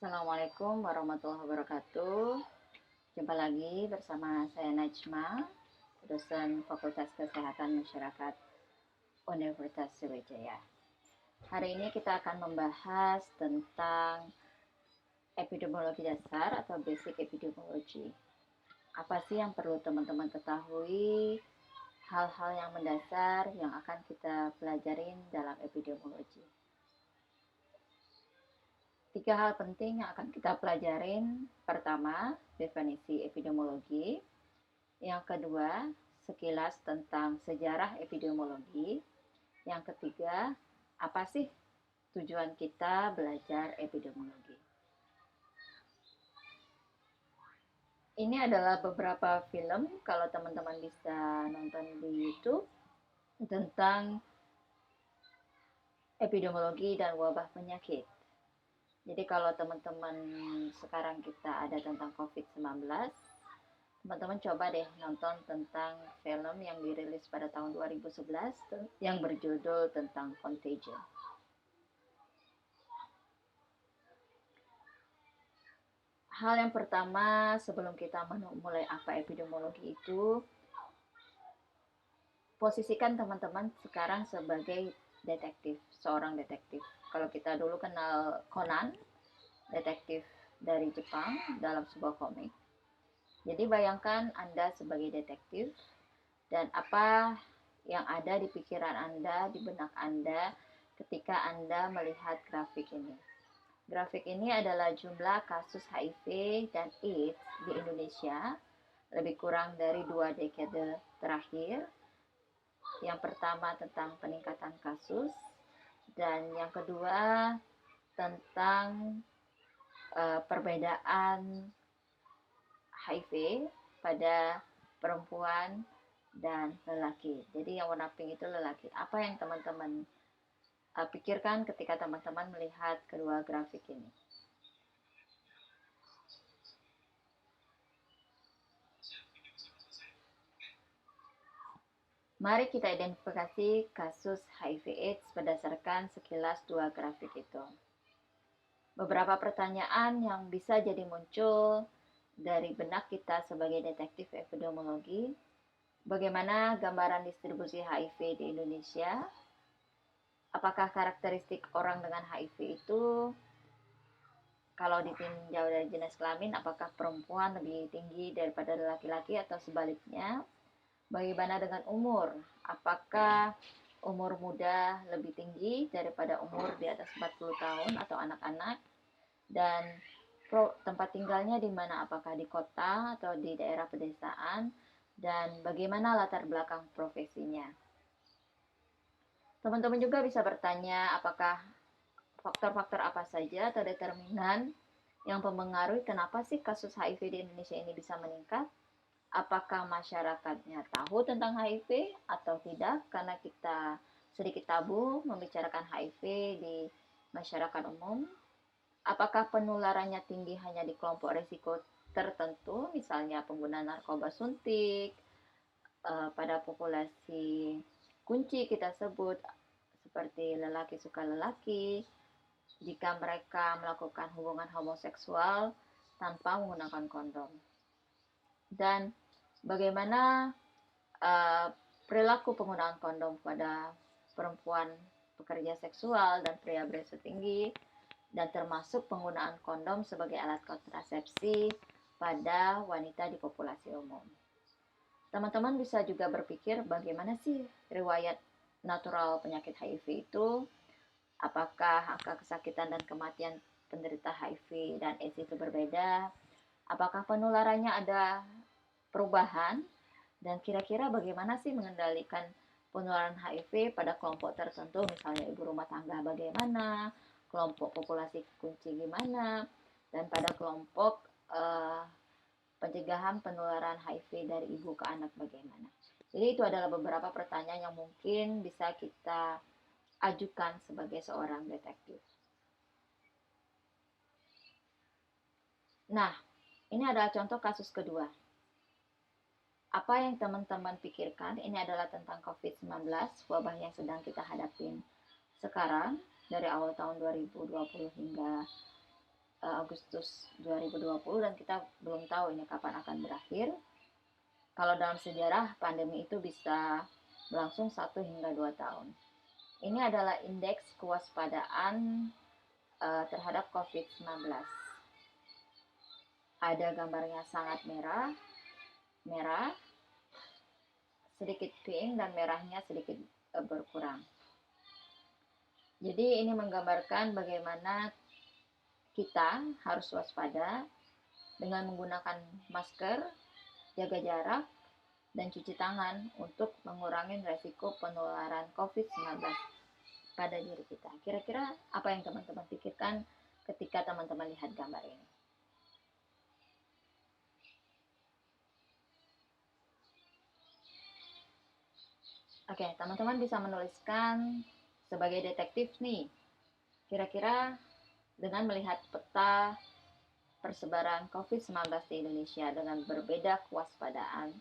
Assalamualaikum warahmatullahi wabarakatuh. Jumpa lagi bersama saya Najma, dosen Fakultas Kesehatan Masyarakat Universitas Sriwijaya. Hari ini kita akan membahas tentang epidemiologi dasar atau basic epidemiology. Apa sih yang perlu teman-teman ketahui? Hal-hal yang mendasar yang akan kita pelajarin dalam epidemiologi. 3 hal penting yang akan kita pelajarin. Pertama, definisi epidemiologi. Yang kedua, sekilas tentang sejarah epidemiologi. Yang ketiga, apa sih tujuan kita belajar epidemiologi? Ini adalah beberapa film, kalau teman-teman bisa nonton di YouTube, tentang epidemiologi dan wabah penyakit. Jadi kalau teman-teman sekarang kita ada tentang COVID-19, teman-teman coba deh nonton tentang film yang dirilis pada tahun 2011 yang berjudul tentang Contagion. Hal yang pertama sebelum kita mulai apa epidemiologi itu, posisikan teman-teman sekarang sebagai detektif, seorang detektif. Kalau kita dulu kenal Conan, detektif dari Jepang dalam sebuah komik. Jadi bayangkan Anda sebagai detektif dan apa yang ada di pikiran Anda, di benak Anda ketika Anda melihat grafik ini. Grafik ini adalah jumlah kasus HIV dan AIDS di Indonesia lebih kurang dari 2 dekade terakhir. Yang pertama tentang peningkatan kasus dan yang kedua tentang perbedaan HIV pada perempuan dan lelaki. Jadi yang warna pink itu lelaki. Apa yang teman-teman pikirkan ketika teman-teman melihat kedua grafik ini? Mari kita identifikasi kasus HIV/AIDS berdasarkan sekilas 2 grafik itu. Beberapa pertanyaan yang bisa jadi muncul dari benak kita sebagai detektif epidemiologi. Bagaimana gambaran distribusi HIV di Indonesia? Apakah karakteristik orang dengan HIV itu, kalau ditinjau dari jenis kelamin, apakah perempuan lebih tinggi daripada laki-laki atau sebaliknya? Bagaimana dengan umur? Apakah umur muda lebih tinggi daripada umur di atas 40 tahun atau anak-anak? Dan tempat tinggalnya di mana? Apakah di kota atau di daerah pedesaan? Dan bagaimana latar belakang profesinya? Teman-teman juga bisa bertanya apakah faktor-faktor apa saja atau determinan yang mempengaruhi kenapa sih kasus HIV di Indonesia ini bisa meningkat? Apakah masyarakatnya tahu tentang HIV atau tidak karena kita sedikit tabu membicarakan HIV di masyarakat umum? Apakah penularannya tinggi hanya di kelompok risiko tertentu, misalnya pengguna narkoba suntik, pada populasi kunci kita sebut seperti lelaki suka lelaki, jika mereka melakukan hubungan homoseksual tanpa menggunakan kondom. Dan bagaimana perilaku penggunaan kondom pada perempuan pekerja seksual dan pria beresiko tinggi, dan termasuk penggunaan kondom sebagai alat kontrasepsi pada wanita di populasi umum. Teman-teman bisa juga berpikir bagaimana sih riwayat natural penyakit HIV itu, apakah angka kesakitan dan kematian penderita HIV dan AIDS itu berbeda, apakah penularannya ada perubahan, dan kira-kira bagaimana sih mengendalikan penularan HIV pada kelompok tertentu, misalnya ibu rumah tangga bagaimana, kelompok populasi kunci gimana, dan pada kelompok pencegahan penularan HIV dari ibu ke anak bagaimana. Jadi itu adalah beberapa pertanyaan yang mungkin bisa kita ajukan sebagai seorang detektif. Nah, ini adalah contoh kasus kedua. Apa yang teman-teman pikirkan ini adalah tentang COVID-19, wabah yang sedang kita hadapin sekarang dari awal tahun 2020 hingga Agustus 2020 dan kita belum tahu ini kapan akan berakhir. Kalau dalam sejarah pandemi itu bisa berlangsung 1 hingga 2 tahun. Ini adalah indeks kewaspadaan terhadap COVID-19. Ada gambarnya sangat merah, sedikit pink, dan merahnya sedikit berkurang. Jadi ini menggambarkan bagaimana kita harus waspada dengan menggunakan masker, jaga jarak, dan cuci tangan untuk mengurangi resiko penularan COVID-19 pada diri kita. Kira-kira apa yang teman-teman pikirkan ketika teman-teman lihat gambar ini? Oke, teman-teman bisa menuliskan sebagai detektif nih. Kira-kira dengan melihat peta persebaran COVID-19 di Indonesia dengan berbeda kewaspadaan,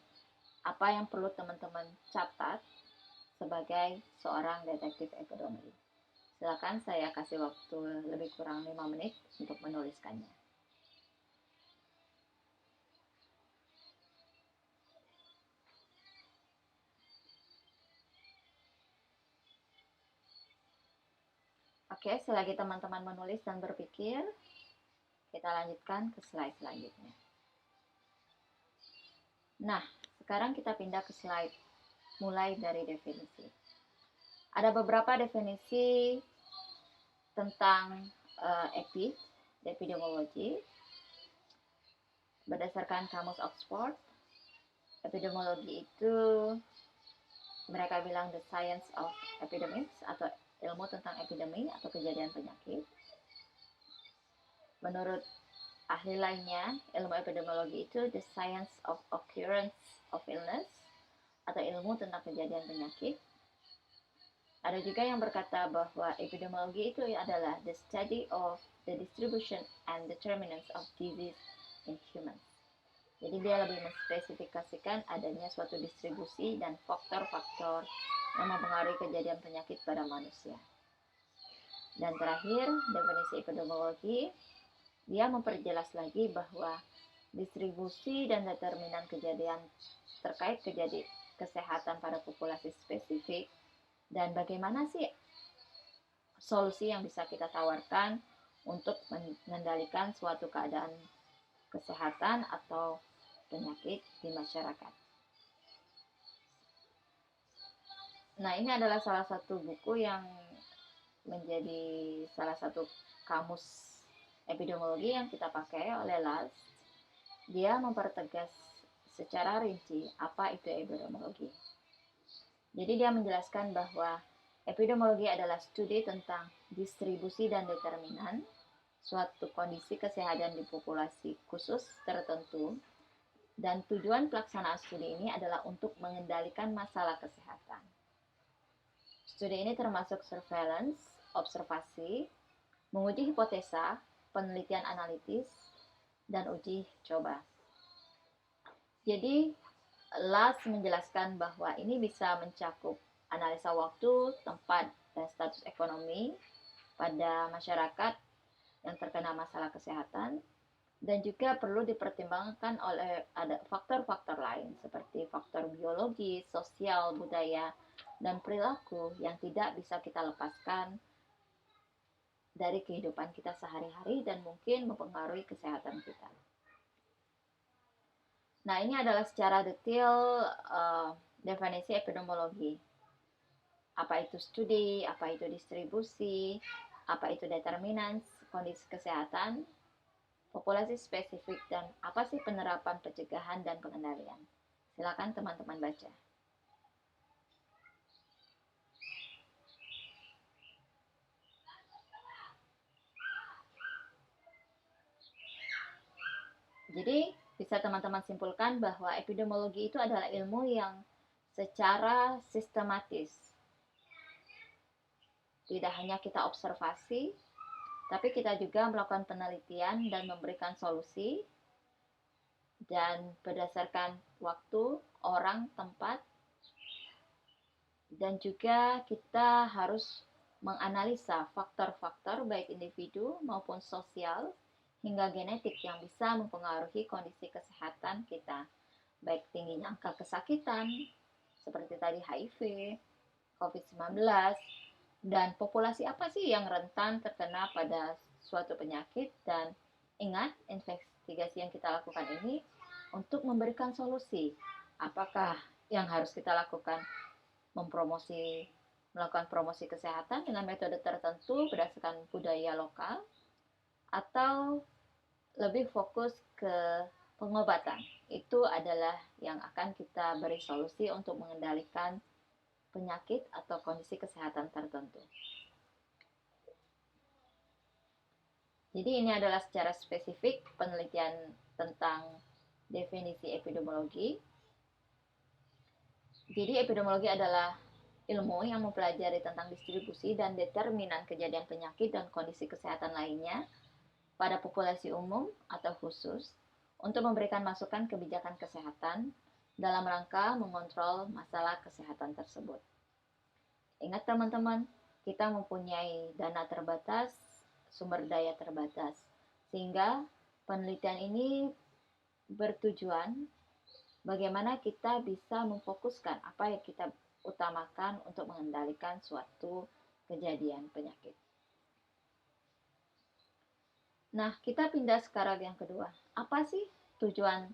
apa yang perlu teman-teman catat sebagai seorang detektif epidemiologi? Silakan, saya kasih waktu lebih kurang 5 menit untuk menuliskannya. Oke, selagi teman-teman menulis dan berpikir, kita lanjutkan ke slide selanjutnya. Nah, sekarang kita pindah ke slide mulai dari definisi. Ada beberapa definisi tentang epidemiologi berdasarkan Kamus Oxford. Epidemiologi itu mereka bilang the science of epidemics atau ilmu tentang epidemi atau kejadian penyakit. Menurut ahli lainnya, ilmu epidemiologi itu the science of occurrence of illness atau ilmu tentang kejadian penyakit. Ada juga yang berkata bahwa epidemiologi itu adalah the study of the distribution and determinants of disease in humans. Jadi dia lebih menspesifikasikan adanya suatu distribusi dan faktor-faktor yang mempengaruhi kejadian penyakit pada manusia. Dan terakhir, definisi epidemiologi, dia memperjelas lagi bahwa distribusi dan determinan kejadian terkait kejadian kesehatan pada populasi spesifik dan bagaimana sih solusi yang bisa kita tawarkan untuk mengendalikan suatu keadaan kesehatan atau penyakit di masyarakat. Nah, ini adalah salah satu buku yang menjadi salah satu kamus epidemiologi yang kita pakai oleh LAS. Dia mempertegas secara rinci apa itu epidemiologi. Jadi dia menjelaskan bahwa epidemiologi adalah studi tentang distribusi dan determinan suatu kondisi kesehatan di populasi khusus tertentu, dan tujuan pelaksanaan studi ini adalah untuk mengendalikan masalah kesehatan. Studi ini termasuk surveillance, observasi, menguji hipotesa, penelitian analitis, dan uji coba. Jadi LAS menjelaskan bahwa ini bisa mencakup analisa waktu, tempat, dan status ekonomi pada masyarakat yang terkena masalah kesehatan, dan juga perlu dipertimbangkan oleh ada faktor-faktor lain seperti faktor biologi, sosial, budaya, dan perilaku yang tidak bisa kita lepaskan dari kehidupan kita sehari-hari dan mungkin mempengaruhi kesehatan kita. Nah, ini adalah secara detail definisi epidemiologi. Apa itu studi, apa itu distribusi, apa itu determinans kondisi kesehatan, populasi spesifik, dan apa sih penerapan pencegahan dan pengendalian. Silakan teman-teman baca. Jadi, bisa teman-teman simpulkan bahwa epidemiologi itu adalah ilmu yang secara sistematis. Tidak hanya kita observasi, tapi kita juga melakukan penelitian dan memberikan solusi, dan berdasarkan waktu, orang, tempat, dan juga kita harus menganalisa faktor-faktor baik individu maupun sosial hingga genetik yang bisa mempengaruhi kondisi kesehatan kita, baik tingginya angka kesakitan, seperti tadi HIV, COVID-19, dan populasi apa sih yang rentan terkena pada suatu penyakit. Dan ingat, investigasi yang kita lakukan ini untuk memberikan solusi. Apakah yang harus kita lakukan melakukan promosi kesehatan dengan metode tertentu berdasarkan budaya lokal, atau lebih fokus ke pengobatan. Itu adalah yang akan kita beri solusi untuk mengendalikan penyakit atau kondisi kesehatan tertentu. Jadi ini adalah secara spesifik penelitian tentang definisi epidemiologi. Jadi epidemiologi adalah ilmu yang mempelajari tentang distribusi dan determinan kejadian penyakit dan kondisi kesehatan lainnya pada populasi umum atau khusus untuk memberikan masukan kebijakan kesehatan dalam rangka mengontrol masalah kesehatan tersebut. Ingat teman-teman, kita mempunyai dana terbatas, sumber daya terbatas, sehingga penelitian ini bertujuan bagaimana kita bisa memfokuskan apa yang kita utamakan untuk mengendalikan suatu kejadian penyakit. Nah, kita pindah sekarang yang kedua. Apa sih tujuan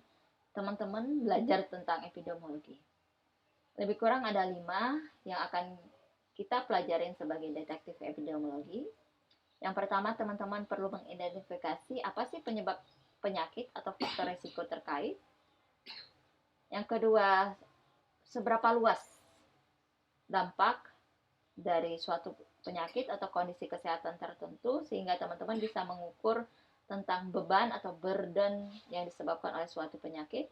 teman-teman belajar tentang epidemiologi? Lebih kurang ada 5 yang akan kita pelajarin sebagai detektif epidemiologi. Yang pertama, teman-teman perlu mengidentifikasi apa sih penyebab penyakit atau faktor risiko terkait. Yang kedua, seberapa luas dampak dari suatu penyakit atau kondisi kesehatan tertentu sehingga teman-teman bisa mengukur tentang beban atau burden yang disebabkan oleh suatu penyakit.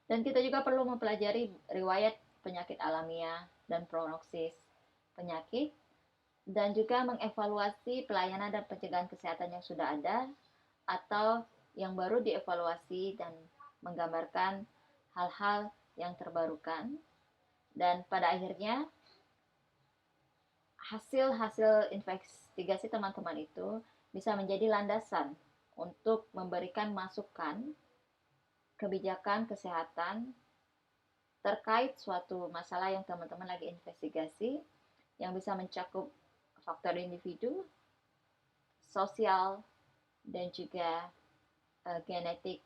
Dan kita juga perlu mempelajari riwayat penyakit alamiah dan prognosis penyakit, dan juga mengevaluasi pelayanan dan pencegahan kesehatan yang sudah ada atau yang baru dievaluasi dan menggambarkan hal-hal yang terbarukan. Dan pada akhirnya hasil-hasil investigasi teman-teman itu bisa menjadi landasan untuk memberikan masukan kebijakan kesehatan terkait suatu masalah yang teman-teman lagi investigasi, yang bisa mencakup faktor individu, sosial, dan juga genetik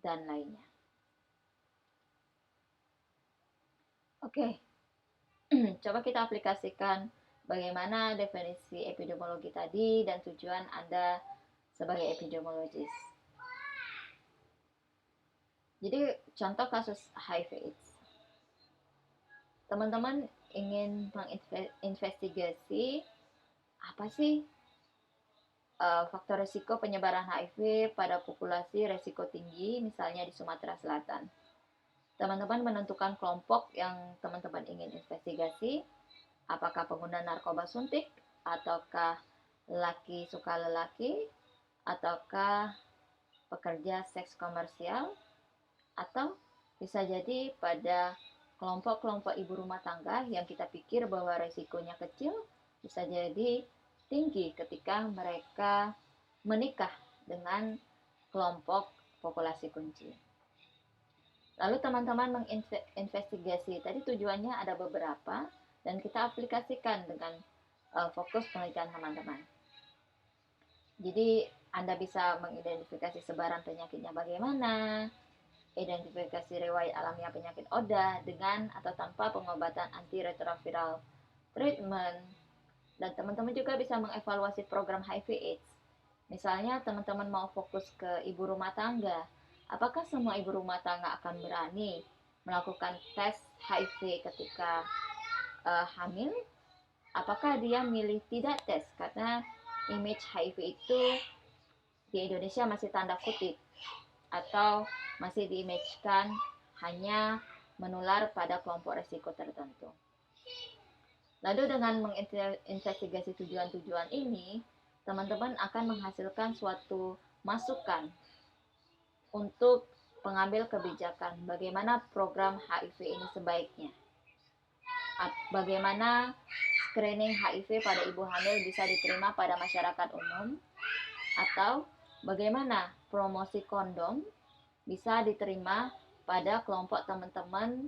dan lainnya. Oke, coba kita aplikasikan bagaimana definisi epidemiologi tadi dan tujuan Anda sebagai epidemiologis. Jadi contoh kasus HIV/AIDS. Teman-teman ingin menginvestigasi apa sih faktor risiko penyebaran HIV pada populasi risiko tinggi, misalnya di Sumatera Selatan. Teman-teman menentukan kelompok yang teman-teman ingin investigasi, apakah pengguna narkoba suntik, ataukah laki suka lelaki, ataukah pekerja seks komersial, atau bisa jadi pada kelompok-kelompok ibu rumah tangga yang kita pikir bahwa resikonya kecil, bisa jadi tinggi ketika mereka menikah dengan kelompok populasi kunci. Lalu teman-teman menginvestigasi, tadi tujuannya ada beberapa, dan kita aplikasikan dengan fokus penelitian teman-teman. Jadi Anda bisa mengidentifikasi sebaran penyakitnya bagaimana, identifikasi riwayat alamiah penyakit ODA dengan atau tanpa pengobatan antiretroviral treatment, dan teman-teman juga bisa mengevaluasi program HIV/AIDS. Misalnya teman-teman mau fokus ke ibu rumah tangga, apakah semua ibu rumah tangga akan berani melakukan tes HIV ketika hamil? Apakah dia milih tidak tes karena image HIV itu di Indonesia masih tanda kutip, atau masih diimagekan hanya menular pada kelompok risiko tertentu. Lalu dengan menginvestigasi tujuan-tujuan ini, teman-teman akan menghasilkan suatu masukan untuk pengambil kebijakan bagaimana program HIV ini sebaiknya. Bagaimana screening HIV pada ibu hamil bisa diterima pada masyarakat umum, Atau bagaimana promosi kondom bisa diterima pada kelompok teman-teman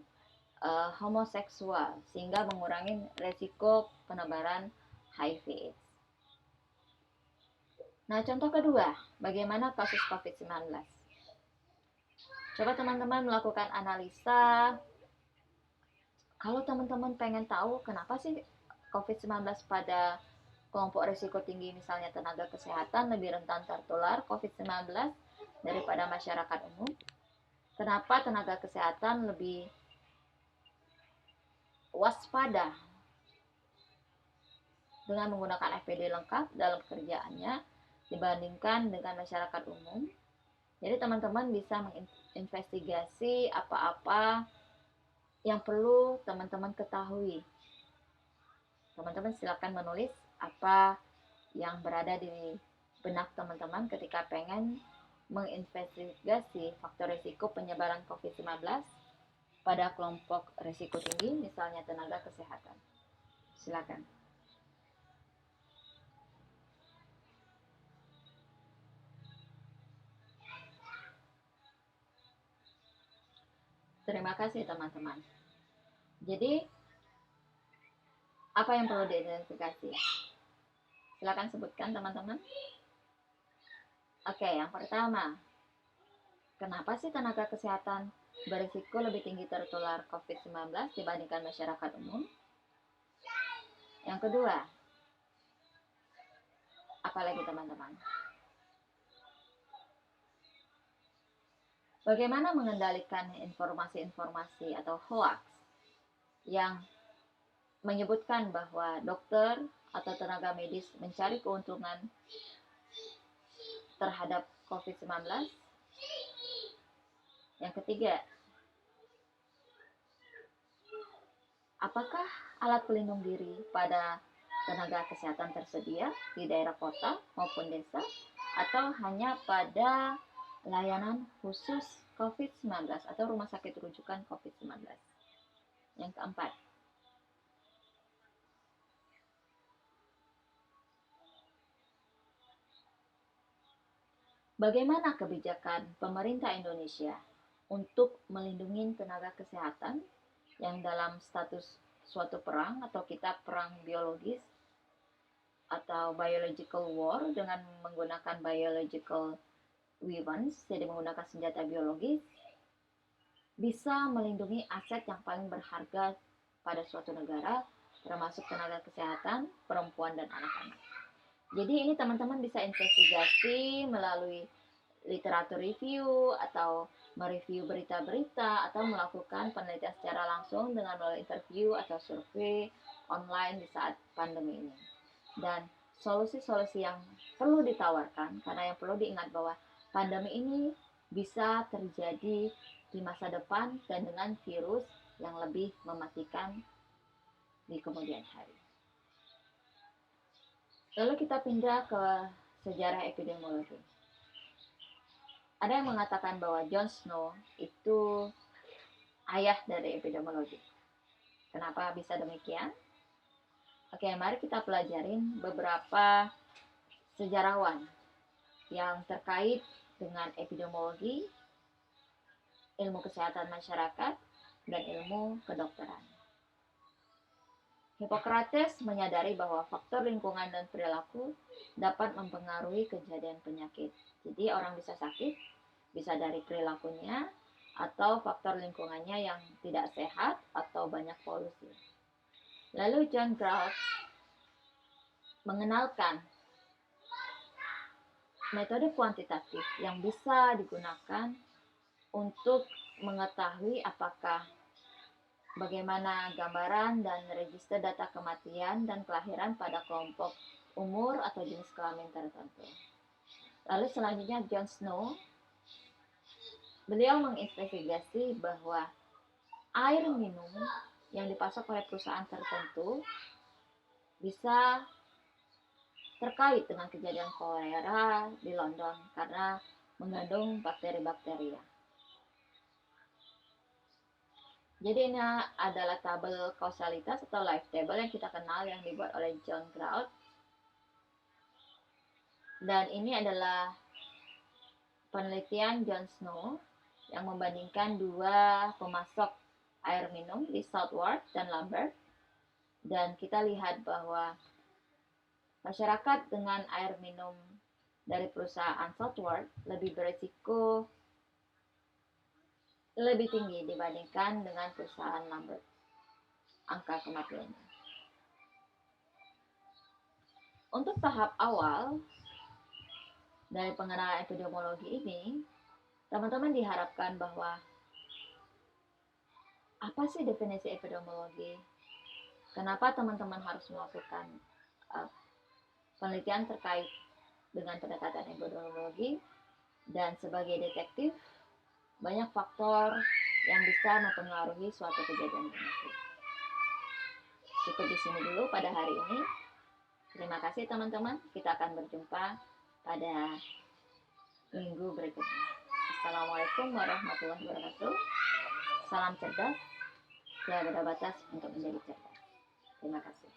homoseksual sehingga mengurangi resiko penebaran HIV/AIDS. Nah, contoh kedua, bagaimana kasus COVID-19? Coba teman-teman melakukan analisa. Kalau teman-teman pengen tahu kenapa sih COVID-19 pada kelompok risiko tinggi, misalnya tenaga kesehatan, lebih rentan tertular COVID-19 daripada masyarakat umum, kenapa tenaga kesehatan lebih waspada dengan menggunakan APD lengkap dalam kerjaannya dibandingkan dengan masyarakat umum. Jadi teman-teman bisa menginvestigasi apa-apa yang perlu teman-teman ketahui. Teman-teman silakan menulis apa yang berada di benak teman-teman ketika pengen menginvestigasi faktor risiko penyebaran COVID-19 pada kelompok risiko tinggi, misalnya tenaga kesehatan. Silakan. Terima kasih teman-teman. Jadi, apa yang perlu diidentifikasi? Silakan sebutkan teman-teman. Oke, yang pertama, kenapa sih tenaga kesehatan berisiko lebih tinggi tertular COVID-19 dibandingkan masyarakat umum? Yang kedua, apalagi teman-teman? Bagaimana mengendalikan informasi-informasi atau hoax yang menyebutkan bahwa dokter atau tenaga medis mencari keuntungan terhadap COVID-19? Yang ketiga, apakah alat pelindung diri pada tenaga kesehatan tersedia di daerah kota maupun desa, atau hanya pada layanan khusus COVID-19 atau rumah sakit rujukan COVID-19? Yang keempat, bagaimana kebijakan pemerintah Indonesia untuk melindungi tenaga kesehatan yang dalam status suatu perang atau kita perang biologis atau biological war dengan menggunakan biological weapons, jadi menggunakan senjata biologis, bisa melindungi aset yang paling berharga pada suatu negara, termasuk tenaga kesehatan, perempuan, dan anak-anak. Jadi ini teman-teman bisa investigasi melalui literatur review atau mereview berita-berita atau melakukan penelitian secara langsung dengan melalui interview atau survei online di saat pandemi ini. Dan solusi-solusi yang perlu ditawarkan, karena yang perlu diingat bahwa pandemi ini bisa terjadi di masa depan dan dengan virus yang lebih mematikan di kemudian hari. Lalu kita pindah ke sejarah epidemiologi. Ada yang mengatakan bahwa John Snow itu ayah dari epidemiologi. Kenapa bisa demikian? Oke, mari kita pelajarin beberapa sejarawan yang terkait dengan epidemiologi, ilmu kesehatan masyarakat, dan ilmu kedokteran. Hippocrates menyadari bahwa faktor lingkungan dan perilaku dapat mempengaruhi kejadian penyakit. Jadi orang bisa sakit, bisa dari perilakunya, atau faktor lingkungannya yang tidak sehat, atau banyak polusi. Lalu John Grout mengenalkan metode kuantitatif yang bisa digunakan untuk mengetahui apakah bagaimana gambaran dan register data kematian dan kelahiran pada kelompok umur atau jenis kelamin tertentu. Lalu selanjutnya John Snow, beliau menginvestigasi bahwa air minum yang dipasok oleh perusahaan tertentu bisa terkait dengan kejadian kolera di London karena mengandung bakteri-bakteri. Jadi ini adalah tabel kausalitas atau life table yang kita kenal yang dibuat oleh John Grout. Dan ini adalah penelitian John Snow yang membandingkan dua pemasok air minum di Southwark dan Lambert. Dan kita lihat bahwa masyarakat dengan air minum dari perusahaan Southwark lebih berisiko lebih tinggi dibandingkan dengan perusahaan Lambert, angka kematiannya. Untuk tahap awal dari pengenalan epidemiologi ini, teman-teman diharapkan bahwa apa sih definisi epidemiologi? Kenapa teman-teman harus melakukan penelitian terkait dengan pendekatan epidemiologi? Dan sebagai detektif, banyak faktor yang bisa mempengaruhi suatu kejadian penyakit. Cukup di sini dulu pada hari ini. Terima kasih teman-teman. Kita akan berjumpa pada minggu berikutnya. Assalamualaikum warahmatullahi wabarakatuh. Salam cerdas, tiada batas untuk menjadi cerdas. Terima kasih.